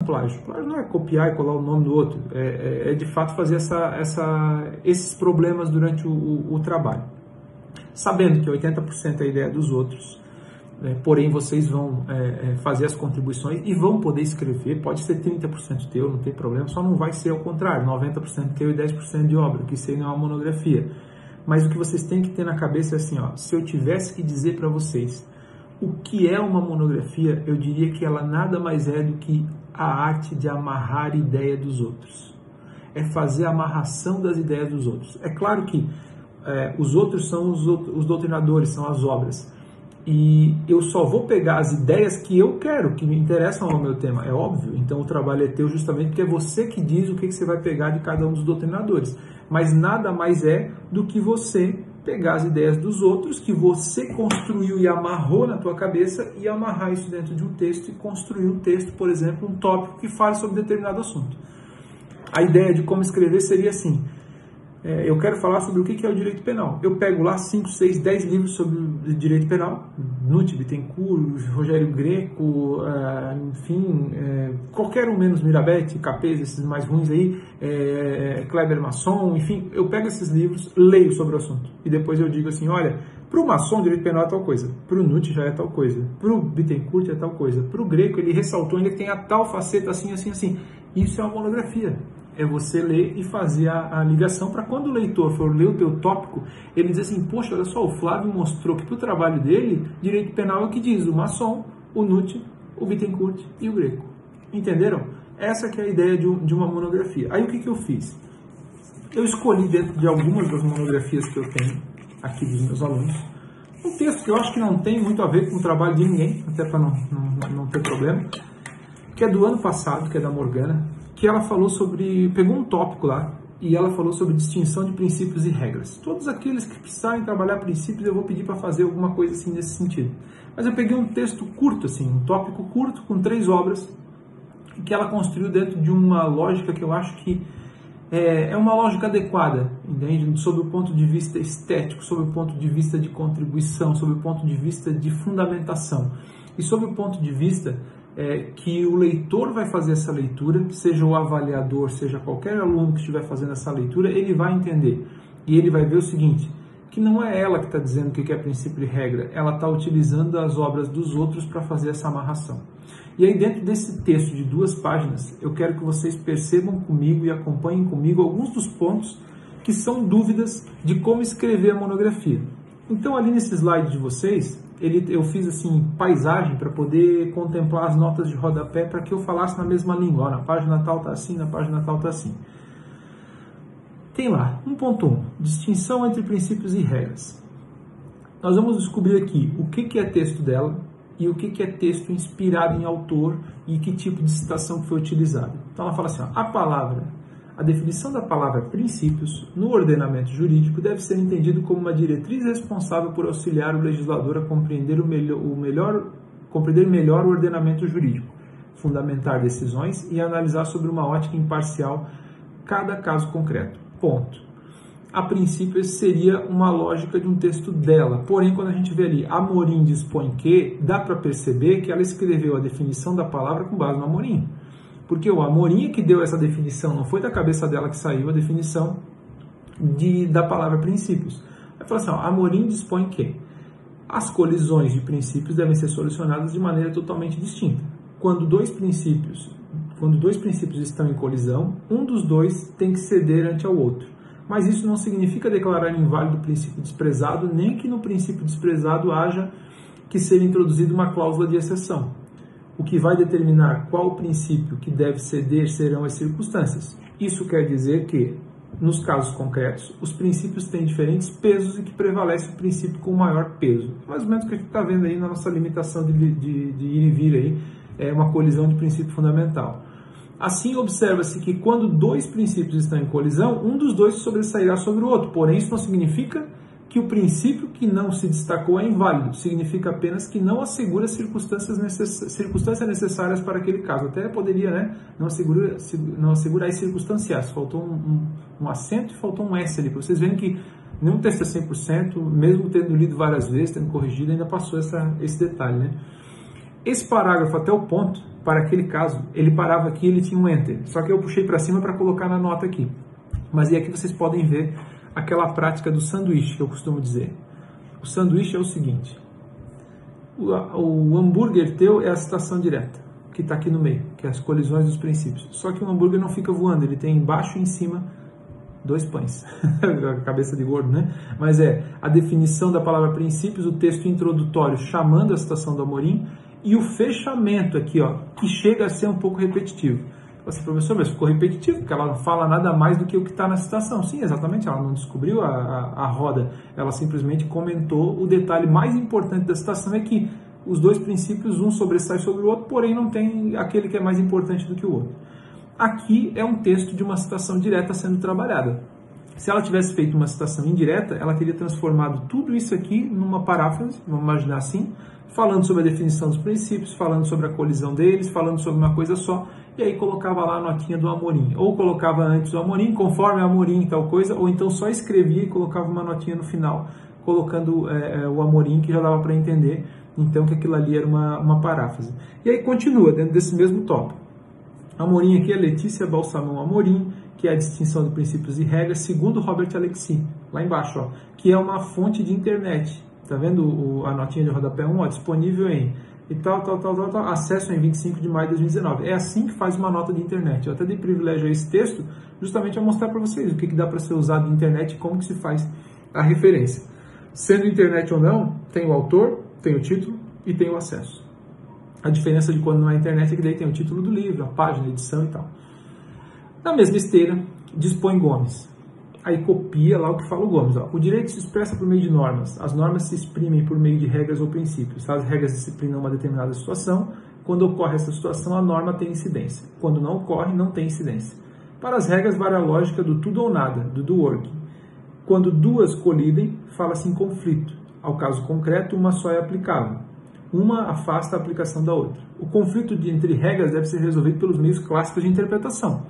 plágio? Plágio não é copiar e colar o nome do outro, é de fato fazer esses problemas durante o trabalho. Sabendo que 80% é a ideia dos outros, porém vocês vão fazer as contribuições e vão poder escrever, pode ser 30% teu, não tem problema, só não vai ser ao contrário, 90% teu e 10% de obra, que seria uma monografia. Mas o que vocês têm que ter na cabeça é assim, ó, se eu tivesse que dizer para vocês o que é uma monografia, eu diria que ela nada mais é do que a arte de amarrar a ideia dos outros. É fazer a amarração das ideias dos outros. É claro que os outros são os doutrinadores, são as obras. E eu só vou pegar as ideias que eu quero, que me interessam ao meu tema, é óbvio. Então o trabalho é teu justamente porque é você que diz o que você vai pegar de cada um dos doutrinadores. Mas nada mais é do que você pegar as ideias dos outros, que você construiu e amarrou na tua cabeça, e amarrar isso dentro de um texto e construir um texto, por exemplo, um tópico que fale sobre determinado assunto. A ideia de como escrever seria assim: eu quero falar sobre o que é o direito penal. Eu pego lá 5, 6, 10 livros sobre o direito penal, Nutt, Bittencourt, Rogério Greco, enfim, qualquer um menos Mirabete, Capes, esses mais ruins aí, Kleber Masson, enfim, eu pego esses livros, leio sobre o assunto. E depois eu digo assim, olha, para o Masson, direito penal é tal coisa, para o Nutt já é tal coisa, para o Bittencourt é tal coisa, para o Greco ele ressaltou, ele tem a tal faceta assim, assim, assim. Isso é uma monografia. É você ler e fazer a ligação para quando o leitor for ler o teu tópico, ele diz assim, poxa, olha só, o Flávio mostrou que para o trabalho dele, direito penal é o que diz o Masson, o Nutt, o Bittencourt e o Greco. Entenderam? Essa que é a ideia de uma monografia. Aí o que eu fiz? Eu escolhi dentro de algumas das monografias que eu tenho aqui dos meus alunos, um texto que eu acho que não tem muito a ver com o trabalho de ninguém, até para não ter problema, que é do ano passado, que é da Morgana, que ela falou sobre, pegou um tópico lá, e ela falou sobre distinção de princípios e regras. Todos aqueles que precisarem trabalhar princípios, eu vou pedir para fazer alguma coisa assim nesse sentido. Mas eu peguei um texto curto, assim, um tópico curto, com 3 obras, que ela construiu dentro de uma lógica que eu acho que é uma lógica adequada, entende? Sob o ponto de vista estético, sob o ponto de vista de contribuição, sob o ponto de vista de fundamentação, e sob o ponto de vista que o leitor vai fazer essa leitura, seja o avaliador, seja qualquer aluno que estiver fazendo essa leitura, ele vai entender. E ele vai ver o seguinte, que não é ela que está dizendo o que é princípio e regra, ela está utilizando as obras dos outros para fazer essa amarração. E aí dentro desse texto de 2 páginas, eu quero que vocês percebam comigo e acompanhem comigo alguns dos pontos que são dúvidas de como escrever a monografia. Então ali nesse slide de vocês, eu fiz assim paisagem para poder contemplar as notas de rodapé para que eu falasse na mesma língua. Ó, na página tal está assim, na página tal está assim. Tem lá 1.1, distinção entre princípios e regras. Nós vamos descobrir aqui o que é texto dela e o que é texto inspirado em autor e que tipo de citação foi utilizada. Então ela fala assim, ó, a definição da palavra princípios no ordenamento jurídico deve ser entendido como uma diretriz responsável por auxiliar o legislador a compreender melhor o ordenamento jurídico, fundamentar decisões e analisar sobre uma ótica imparcial cada caso concreto. Ponto. A princípio, esse seria uma lógica de um texto dela. Porém, quando a gente vê ali, Amorim dispõe que, dá para perceber que ela escreveu a definição da palavra com base no Amorim. Porque o Amorim é que deu essa definição, não foi da cabeça dela que saiu a definição da palavra princípios. Vai falar assim, ó, Amorim dispõe que as colisões de princípios devem ser solucionadas de maneira totalmente distinta. Quando dois princípios estão em colisão, um dos dois tem que ceder ante ao outro. Mas isso não significa declarar inválido o princípio desprezado, nem que no princípio desprezado haja que ser introduzida uma cláusula de exceção. O que vai determinar qual princípio que deve ceder serão as circunstâncias. Isso quer dizer que, nos casos concretos, os princípios têm diferentes pesos e que prevalece o princípio com maior peso. Mais ou menos o que a gente está vendo aí na nossa limitação de ir e vir aí, é uma colisão de princípio fundamental. Assim, observa-se que quando 2 princípios estão em colisão, um dos 2 sobressairá sobre o outro. Porém, isso não significa que o princípio que não se destacou é inválido. Significa apenas que não assegura circunstâncias necessárias para aquele caso. Até poderia, né? Não assegura as circunstanciais. Faltou um acento e faltou um S ali. Para vocês verem que nenhum texto é 100%, mesmo tendo lido várias vezes, tendo corrigido, ainda passou esse detalhe, né? Esse parágrafo até o ponto, para aquele caso, ele parava aqui, ele tinha um enter. Só que eu puxei para cima para colocar na nota aqui. Mas e aqui vocês podem ver aquela prática do sanduíche que eu costumo dizer. O sanduíche é o seguinte: o hambúrguer teu é a citação direta, que está aqui no meio, que é as colisões dos princípios. Só que o hambúrguer não fica voando, ele tem embaixo e em cima 2 pães. A cabeça de gordo, né? Mas é a definição da palavra princípios, o texto introdutório chamando a citação do Amorim e o fechamento aqui, ó, que chega a ser um pouco repetitivo. Assim, professor, mas ficou repetitivo, porque ela não fala nada mais do que o que está na citação. Sim, exatamente, ela não descobriu a roda, ela simplesmente comentou o detalhe mais importante da citação, é que os 2 princípios, um sobressai sobre o outro, porém não tem aquele que é mais importante do que o outro. Aqui é um texto de uma citação direta sendo trabalhada. Se ela tivesse feito uma citação indireta, ela teria transformado tudo isso aqui numa paráfrase, vamos imaginar assim, falando sobre a definição dos princípios, falando sobre a colisão deles, falando sobre uma coisa só, e aí colocava lá a notinha do Amorim. Ou colocava antes o Amorim, conforme o Amorim tal coisa, ou então só escrevia e colocava uma notinha no final, colocando o Amorim, que já dava para entender, então, que aquilo ali era uma paráfrase. E aí continua, dentro desse mesmo tópico. Amorim aqui é Letícia Balsamão Amorim, que é a distinção de princípios e regras, segundo Robert Alexy, lá embaixo, ó, que é uma fonte de internet. Tá vendo a notinha de rodapé 1? Ó, disponível em e tal, acesso em 25 de maio de 2019. É assim que faz uma nota de internet. Eu até dei privilégio a esse texto, justamente a mostrar para vocês o que dá para ser usado em internet e como que se faz a referência. Sendo internet ou não, tem o autor, tem o título e tem o acesso. A diferença de quando não é internet é que daí tem o título do livro, a página, a edição e tal. Na mesma esteira, dispõe Gomes. Aí copia lá o que fala o Gomes. Ó. O direito se expressa por meio de normas. As normas se exprimem por meio de regras ou princípios. As regras disciplinam uma determinada situação. Quando ocorre essa situação, a norma tem incidência. Quando não ocorre, não tem incidência. Para as regras, vale a lógica do tudo ou nada, do do working. Quando duas colidem, fala-se em conflito. Ao caso concreto, uma só é aplicável. Uma afasta a aplicação da outra. O conflito entre regras deve ser resolvido pelos meios clássicos de interpretação.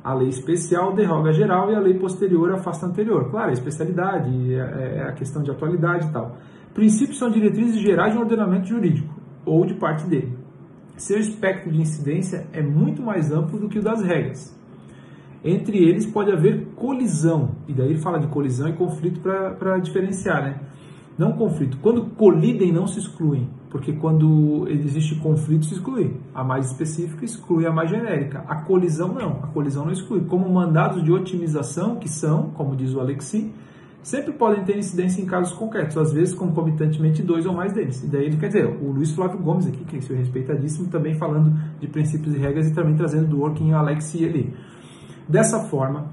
A lei especial derroga a geral e a lei posterior afasta a anterior. Claro, a especialidade, é a questão de atualidade e tal. Princípios são diretrizes gerais de um ordenamento jurídico, ou de parte dele. Seu espectro de incidência é muito mais amplo do que o das regras. Entre eles pode haver colisão, e daí ele fala de colisão e conflito para diferenciar, né? Não conflito. Quando colidem, não se excluem, porque quando existe conflito, se exclui. A mais específica exclui a mais genérica. A colisão não. A colisão não exclui. Como mandados de otimização, que são, como diz o Alexy, sempre podem ter incidência em casos concretos, às vezes concomitantemente 2 ou mais deles. E daí ele quer dizer, o Luiz Flávio Gomes aqui, que é seu respeitadíssimo, também falando de princípios e regras e também trazendo do working Alexy ali. Dessa forma,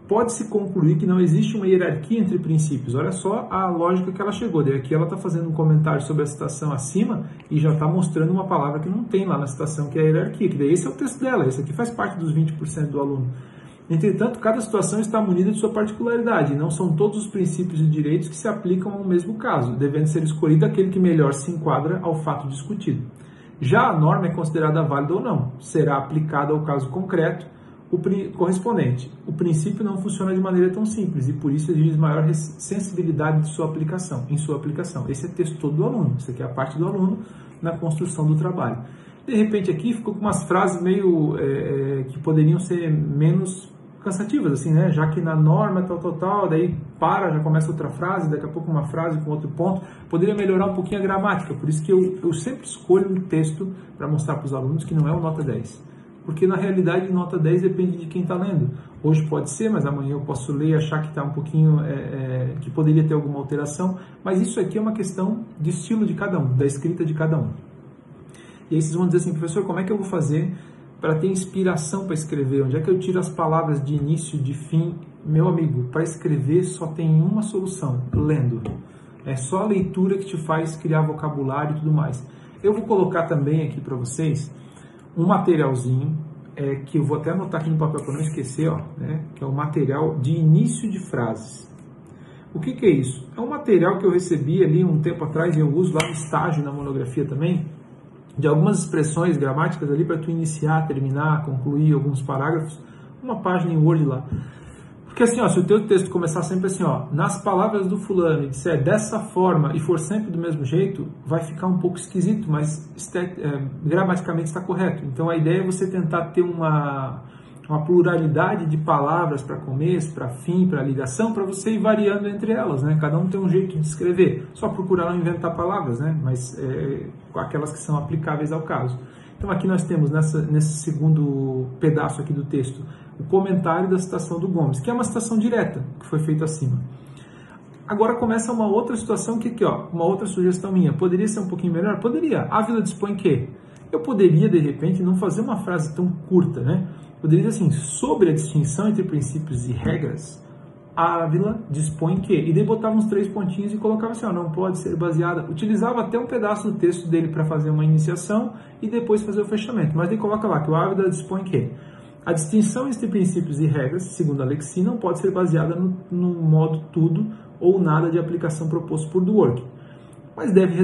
pode-se concluir que não existe uma hierarquia entre princípios. Olha só a lógica que ela chegou. Daí aqui ela está fazendo um comentário sobre a citação acima e já está mostrando uma palavra que não tem lá na citação, que é a hierarquia. Que daí esse é o texto dela, esse aqui faz parte dos 20% do aluno. Entretanto, cada situação está munida de sua particularidade, e não são todos os princípios e direitos que se aplicam ao mesmo caso, devendo ser escolhido aquele que melhor se enquadra ao fato discutido. Já a norma é considerada válida ou não, será aplicada ao caso concreto, o correspondente. O princípio não funciona de maneira tão simples e por isso exige maior sensibilidade em sua aplicação. Esse é o texto todo do aluno, isso aqui é a parte do aluno na construção do trabalho. De repente aqui ficou com umas frases meio que poderiam ser menos cansativas, assim, né? Já que na norma tal, daí já começa outra frase, daqui a pouco uma frase com outro ponto, poderia melhorar um pouquinho a gramática, por isso que eu sempre escolho um texto para mostrar para os alunos que não é um nota 10. Porque na realidade nota 10 depende de quem está lendo. Hoje pode ser, mas amanhã eu posso ler e achar que está um pouquinho, que poderia ter alguma alteração. Mas isso aqui é uma questão de estilo de cada um, da escrita de cada um. E aí vocês vão dizer assim, professor, como é que eu vou fazer para ter inspiração para escrever? Onde é que eu tiro as palavras de início, de fim? Meu amigo, para escrever só tem uma solução, lendo. É só a leitura que te faz criar vocabulário e tudo mais. Eu vou colocar também aqui para vocês um materialzinho que eu vou até anotar aqui no papel para não esquecer, ó, né, que é o material de início de frases. O que é isso? É um material que eu recebi ali um tempo atrás e eu uso lá no estágio, na monografia também, de algumas expressões gramáticas ali para tu iniciar, terminar, concluir alguns parágrafos, uma página em Word lá. Por Porque assim, ó, se o teu texto começar sempre assim, ó, nas palavras do fulano, e disser dessa forma e for sempre do mesmo jeito, vai ficar um pouco esquisito, mas gramaticalmente está correto. Então a ideia é você tentar ter uma pluralidade de palavras para começo, para fim, para ligação, para você ir variando entre elas, né? Cada um tem um jeito de escrever. Só procurar não inventar palavras, né? Mas aquelas que são aplicáveis ao caso. Então aqui nós temos nesse segundo pedaço aqui do texto o comentário da citação do Gomes, que é uma citação direta que foi feita acima. Agora começa uma outra situação que aqui, ó, uma outra sugestão minha. Poderia ser um pouquinho melhor? Poderia. Ávila dispõe que? Eu poderia, de repente, não fazer uma frase tão curta, né? Poderia dizer assim, sobre a distinção entre princípios e regras, Ávila dispõe que, e daí botava uns 3 pontinhos e colocava assim, ó, não pode ser baseada, utilizava até um pedaço do texto dele para fazer uma iniciação e depois fazer o fechamento, mas daí coloca lá que o Ávila dispõe que a distinção entre princípios e regras, segundo a Lexi, não pode ser baseada no modo tudo ou nada de aplicação proposto por Dworkin, mas deve